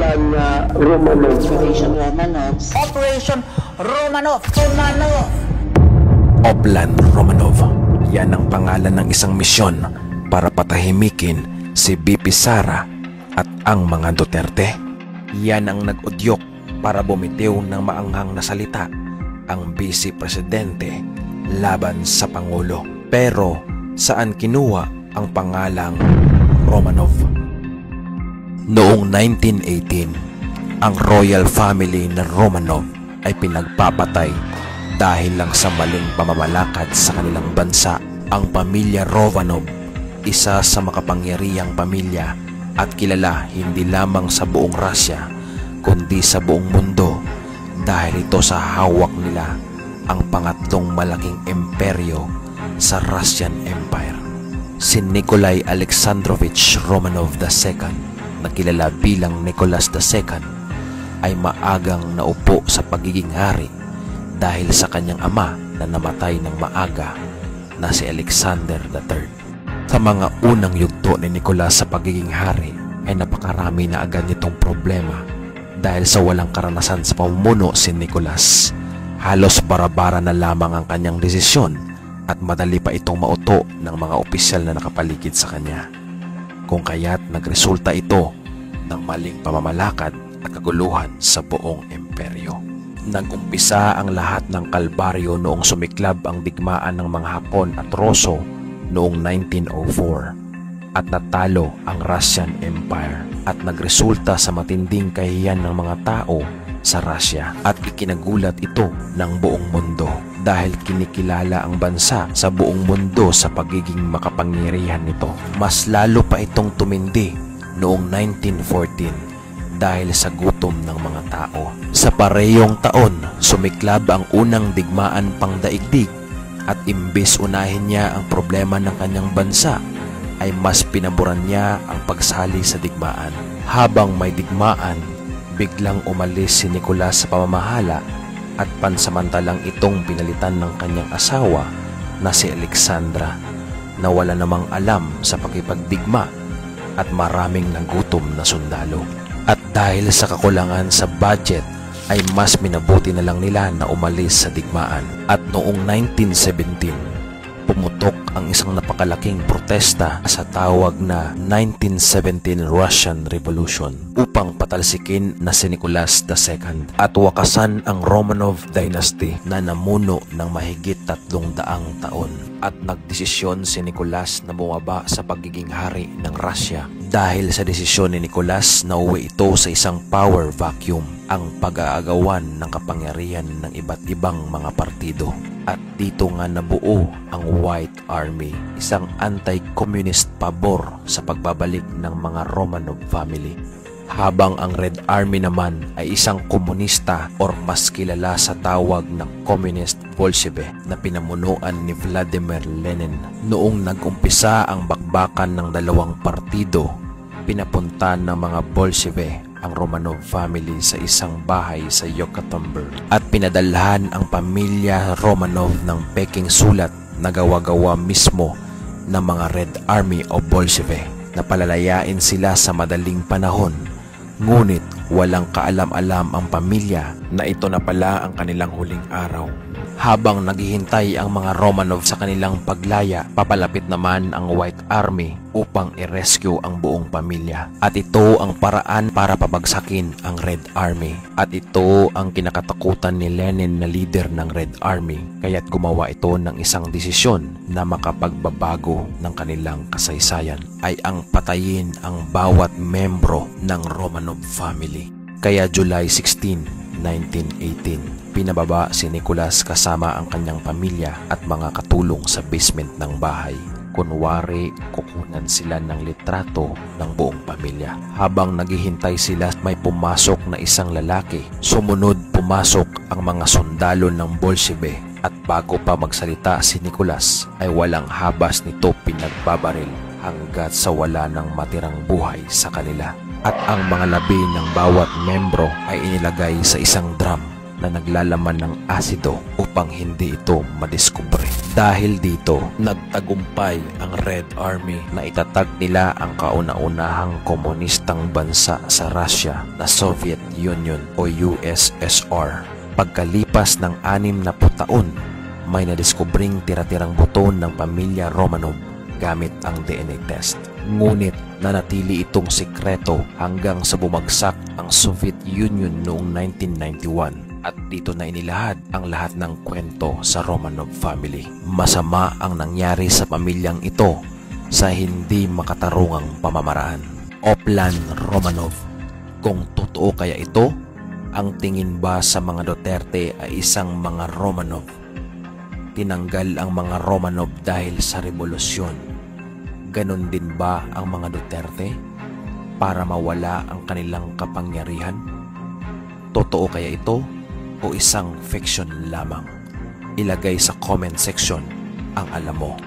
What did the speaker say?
Oplan Romanov. Operation Romanov. Operation Romanov. Romanov. Oplan Romanov. Yan ang pangalan ng isang misyon para patahimikin si VP Sara at ang mga Duterte. Yan ang nag-udyok para bumitiw ng maanghang na salita ang Vice Presidente laban sa Pangulo. Pero saan kinuha ang pangalang Romanov? Noong 1918, ang royal family ng Romanov ay pinagpapatay dahil lang sa maling pamamalakad sa kanilang bansa. Ang pamilya Romanov, isa sa makapangyarihang pamilya at kilala hindi lamang sa buong Russia kundi sa buong mundo dahil ito sa hawak nila ang pangatlong malaking imperyo sa Russian Empire. Si Nikolai Alexandrovich Romanov II, na kilala bilang Nicholas II, ay maagang naupo sa pagiging hari dahil sa kanyang ama na namatay ng maaga na si Alexander III. Sa mga unang yugto ni Nicholas sa pagiging hari ay napakarami na agad nitong problema dahil sa walang karanasan sa pamumuno si Nicholas. Halos bara-bara na lamang ang kanyang desisyon at madali pa itong mauto ng mga opisyal na nakapaligid sa kanya. Kung kaya't nagresulta ito ng maling pamamalakad at kaguluhan sa buong imperyo. Nag-umpisa ang lahat ng kalbaryo noong sumiklab ang digmaan ng mga Hapon at Ruso noong 1904 at natalo ang Russian Empire at nagresulta sa matinding kahihiyan ng mga tao sa Russia at ikinagulat ito ng buong mundo dahil kinikilala ang bansa sa buong mundo sa pagiging makapangyarihan nito. Mas lalo pa itong tumindi noong 1914 dahil sa gutom ng mga tao. Sa parehong taon, sumiklab ang unang digmaan pangdaigdig at imbes unahin niya ang problema ng kanyang bansa, ay mas pinaboran niya ang pagsali sa digmaan. Habang may digmaan, biglang umalis si Nicholas sa pamamahala at pansamantalang itong pinalitan ng kanyang asawa na si Alexandra na wala namang alam sa pakipagdigma at maraming nagutom na sundalo. At dahil sa kakulangan sa budget ay mas minabuti na lang nila na umalis sa digmaan. At noong 1917, pumutok ang isang napakalaking protesta sa tawag na 1917 Russian Revolution upang patalsikin na si Nicholas II at wakasan ang Romanov Dynasty na namuno ng mahigit 300 taon. At nagdesisyon si Nicholas na bumaba sa pagiging hari ng Russia dahil sa desisyon ni Nicholas na uwi ito sa isang power vacuum, ang pag-aagawan ng kapangyarihan ng iba't ibang mga partido. At dito nga nabuo ang White Army, isang anti-communist pabor sa pagbabalik ng mga Romanov family. Habang ang Red Army naman ay isang komunista or mas kilala sa tawag ng Communist Bolshevik na pinamunuan ni Vladimir Lenin. Noong nag-umpisa ang bakbakan ng dalawang partido, pinapunta ng mga Bolshevik ang Romanov family sa isang bahay sa Yekaterinburg at pinadalhan ang pamilya Romanov ng peking sulat na gawa-gawa mismo ng mga Red Army o Bolshevik na palalayain sila sa madaling panahon. Ngunit walang kaalam-alam ang pamilya na ito na pala ang kanilang huling araw. Habang naghihintay ang mga Romanov sa kanilang paglaya, papalapit naman ang White Army upang i-rescue ang buong pamilya. At ito ang paraan para pabagsakin ang Red Army. At ito ang kinakatakutan ni Lenin na leader ng Red Army. Kaya't gumawa ito ng isang desisyon na makapagbabago ng kanilang kasaysayan, ay ang patayin ang bawat membro ng Romanov family. Kaya July 16, 1918, pinababa si Nicholas kasama ang kanyang pamilya at mga katulong sa basement ng bahay. Kunwari, kukunan sila ng litrato ng buong pamilya. Habang naghihintay sila, may pumasok na isang lalaki. Sumunod pumasok ang mga sundalo ng Bolshevik at bago pa magsalita si Nicholas ay walang habas nito pinagbabaril hanggat sa wala ng matirang buhay sa kanila. At ang mga labi ng bawat membro ay inilagay sa isang drum na naglalaman ng asido upang hindi ito madiskubre. Dahil dito, nagtagumpay ang Red Army na itatag nila ang kauna-unahang komunistang bansa sa Russia na Soviet Union o USSR. Pagkalipas ng 60 taon, may nadiskubring tira-tirang buto ng pamilya Romanov gamit ang DNA test. Ngunit nanatili itong sikreto hanggang sa bumagsak ang Soviet Union noong 1991. At dito na inilahad ang lahat ng kwento sa Romanov family. Masama ang nangyari sa pamilyang ito sa hindi makatarungang pamamaraan. Oplan Romanov. Kung totoo kaya ito, ang tingin ba sa mga Duterte ay isang mga Romanov? Tinanggal ang mga Romanov dahil sa revolusyon. Ganon din ba ang mga Duterte para mawala ang kanilang kapangyarihan? Totoo kaya ito o isang fiction lamang? Ilagay sa comment section ang alam mo.